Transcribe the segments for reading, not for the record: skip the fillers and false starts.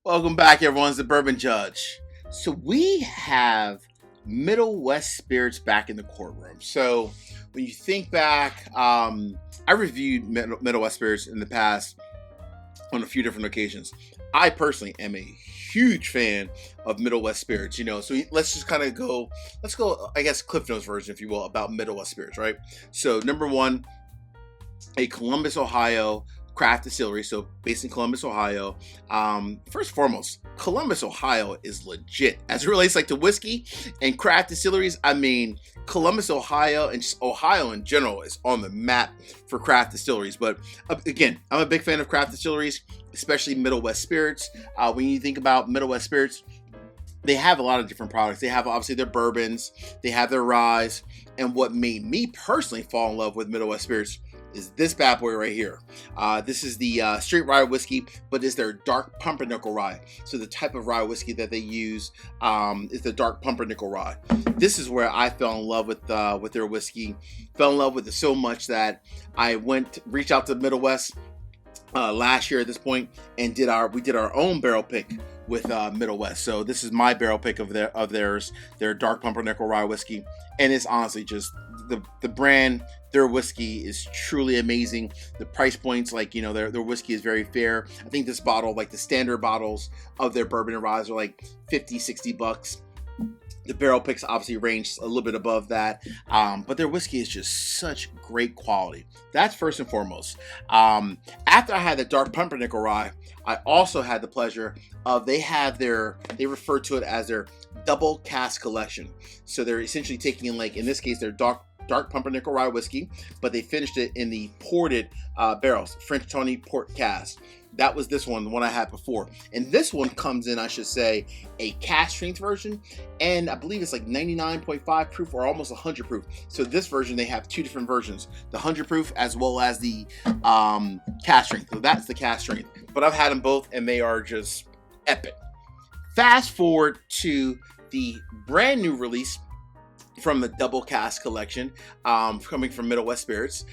Welcome back, everyone. It's the Bourbon Judge. So we have Middle West spirits back in the courtroom. So when you think back, I reviewed Middle West spirits in the past on a few different occasions. I personally am a huge fan of Middle West spirits. So let's just kind of go. Let's go. I guess Cliff Notes version, if you will, about Middle West spirits, right? So number one, a Columbus, Ohio craft distillery, so based in Columbus, Ohio. First and foremost, Columbus, Ohio is legit as it relates to whiskey and craft distilleries. I mean, Columbus, Ohio, and just Ohio in general is on the map for craft distilleries. But again, I'm a big fan of craft distilleries, especially Middle West spirits. When you think about Middle West spirits, they have a lot of different products. They have obviously their bourbons, they have their ryes, and what made me personally fall in love with Middle West spirits is this bad boy right here. This is the straight rye whiskey, but it's their dark pumpernickel rye. So the type of rye whiskey that they use is the dark pumpernickel rye. This is where I fell in love with their whiskey. Fell in love with it so much that I reached out to Middle West last year at this point and we did our own barrel pick with Middle West. So this is my barrel pick of theirs, their dark pumpernickel rye whiskey, and it's honestly just the brand. Their whiskey is truly amazing. The price points, their whiskey is very fair. I think this bottle, the standard bottles of their bourbon and rye, are like $50-$60. The barrel picks obviously range a little bit above that, but their whiskey is just such great quality. That's first and foremost. After I had the dark pumpernickel rye, I also had the pleasure of they refer to it as their double cask collection. So they're essentially taking in this case, their dark pumpernickel rye whiskey, but they finished it in the ported barrels, French Tawny port cask. That was this one, the one I had before. And this one comes in, I should say, a cask strength version. And I believe it's 99.5 proof or almost 100 proof. So this version, they have two different versions, the 100 proof as well as the cask strength. So that's the cask strength. But I've had them both and they are just epic. Fast forward to the brand new release from the double cask collection, coming from Middle West Spirits.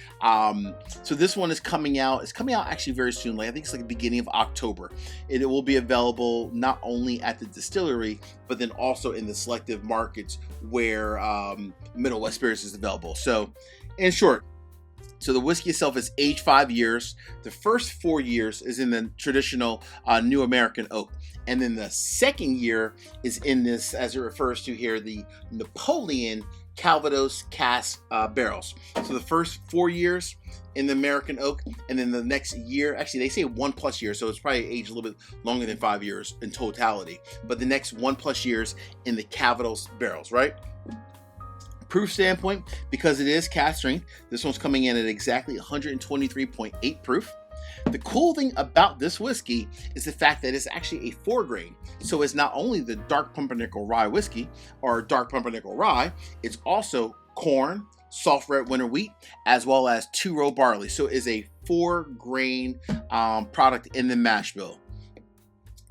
So this one is coming out. It's coming out actually very soon. I think it's the beginning of October. It will be available not only at the distillery, but then also in the selective markets where Middle West Spirits is available. So, in short, so the whiskey itself is aged 5 years. The first 4 years is in the traditional New American oak. And then the second year is in this, as it refers to here, the Napoleon Calvados cask barrels. So the first 4 years in the American oak, and then the next year, actually they say 1+ years, so it's probably aged a little bit longer than 5 years in totality. But the next 1+ years in the Calvados barrels, right? Proof standpoint, because it is cask strength, this one's coming in at exactly 123.8 proof. The cool thing about this whiskey is the fact that it's actually a 4-grain. So it's not only the dark pumpernickel rye whiskey or dark pumpernickel rye, it's also corn, soft red winter wheat, as well as 2-row barley. So it is a 4-grain product in the mash bill.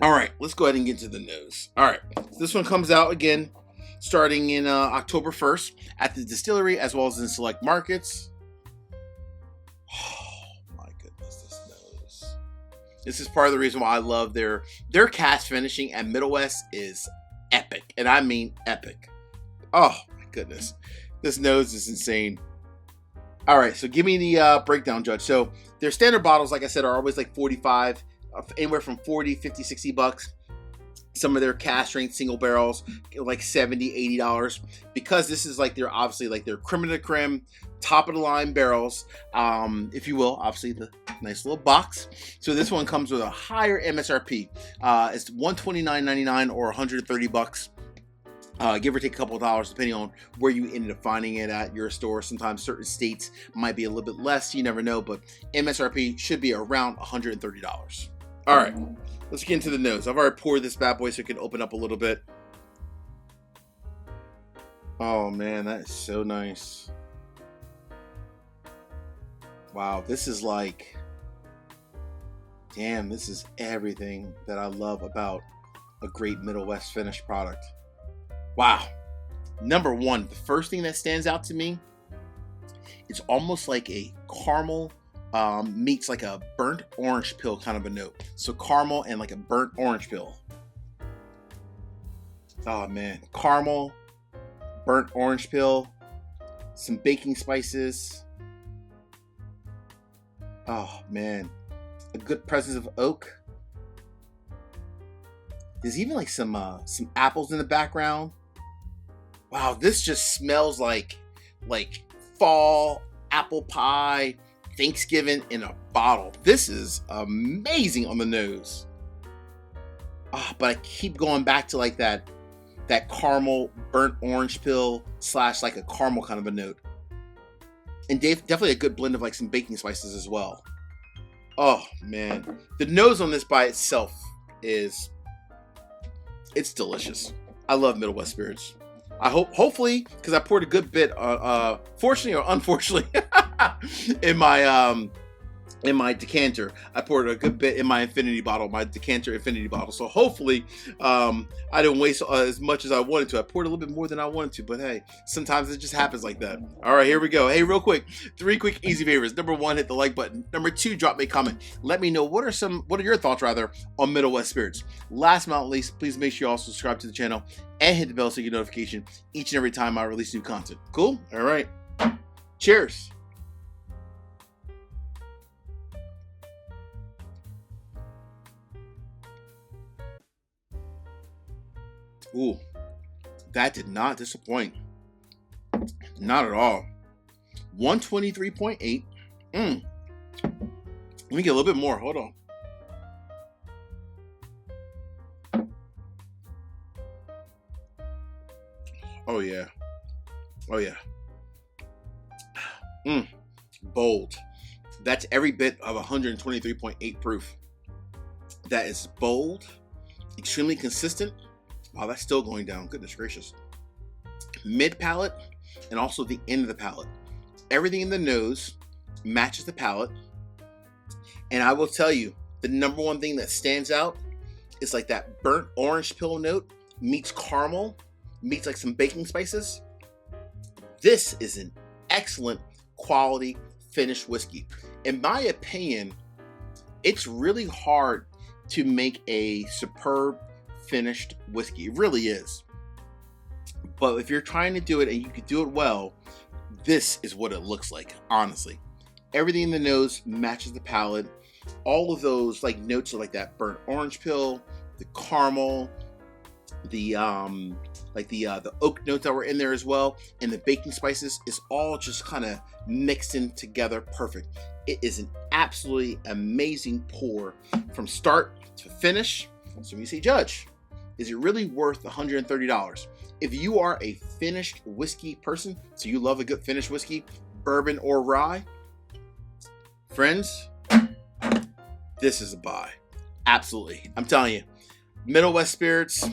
All right, let's go ahead and get to the nose. All right, this one comes out again starting in October 1st at the distillery as well as in select markets. This is part of the reason why I love their cask finishing at Middle West is epic. And I mean epic. Oh my goodness. This nose is insane. All right, so give me the breakdown, Judge. So their standard bottles, like I said, are always 45, anywhere from 40, 50, 60 bucks. Some of their cask strength single barrels, $70, $80. Because this is their obviously their creme de la creme, top of the line barrels, if you will, obviously the nice little box. So this one comes with a higher MSRP. It's $129.99 or $130, give or take a couple of dollars depending on where you ended up finding it at your store. Sometimes certain states might be a little bit less, you never know, but MSRP should be around $130. All right, let's get into the nose. I've already poured this bad boy so it can open up a little bit. Oh man, that is so nice. Wow, this is damn, this is everything that I love about a great Middle West finished product. Wow. Number one, the first thing that stands out to me, it's almost like a caramel meets like a burnt orange peel kind of a note. So caramel and like a burnt orange peel. Oh man, caramel, burnt orange peel, some baking spices. Oh man, a good presence of oak. There's even like some apples in the background. Wow, this just smells like fall apple pie, Thanksgiving in a bottle. This is amazing on the nose. But I keep going back to like that caramel burnt orange peel / like a caramel kind of a note. And definitely a good blend of like some baking spices as well. Oh man, the nose on this by itself it's delicious. I love Middle West spirits. I hopefully, because I poured a good bit, fortunately or unfortunately, in my decanter. I poured a good bit in my infinity bottle, my decanter infinity bottle. So hopefully, I didn't waste as much as I wanted to. I poured a little bit more than I wanted to, but hey, sometimes it just happens like that. All right, here we go. Hey, real quick, 3 quick easy favors. Number 1, hit the like button. Number 2, drop me a comment. Let me know what are your thoughts rather on Middle West spirits. Last but not least, please make sure you also subscribe to the channel and hit the bell so you get notification each and every time I release new content. Cool? All right. Cheers. Ooh, that did not disappoint. Not at all. 123.8. Let me get a little bit more. Hold on. Oh yeah. Oh yeah. Bold. That's every bit of 123.8 proof. That is bold, extremely consistent. Wow, that's still going down. Goodness gracious. Mid palate and also the end of the palate. Everything in the nose matches the palate. And I will tell you, the number one thing that stands out is like that burnt orange peel note meets caramel, meets like some baking spices. This is an excellent quality finished whiskey. In my opinion, it's really hard to make a superb finished whiskey. It really is. But if you're trying to do it and you can do it well, this is what it looks like, honestly. Everything in the nose matches the palate. All of those like notes are like that burnt orange peel, the caramel, the oak notes that were in there as well, and the baking spices is all just kind of mixed in together perfect. It is an absolutely amazing pour from start to finish. So when you say, Judge, is it really worth $130? If you are a finished whiskey person, so you love a good finished whiskey, bourbon or rye, friends, this is a buy. Absolutely. I'm telling you, Middle West spirits,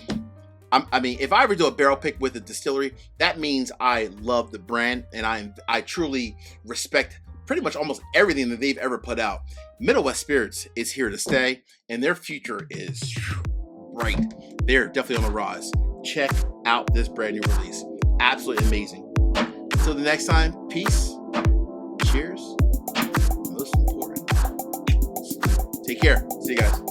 I mean, if I ever do a barrel pick with a distillery, that means I love the brand and I truly respect pretty much almost everything that they've ever put out. Middle West Spirits is here to stay, and their future is bright. They're definitely on the rise. Check out this brand new release. Absolutely amazing. Until the next time, peace, cheers, most important, take care. See you guys.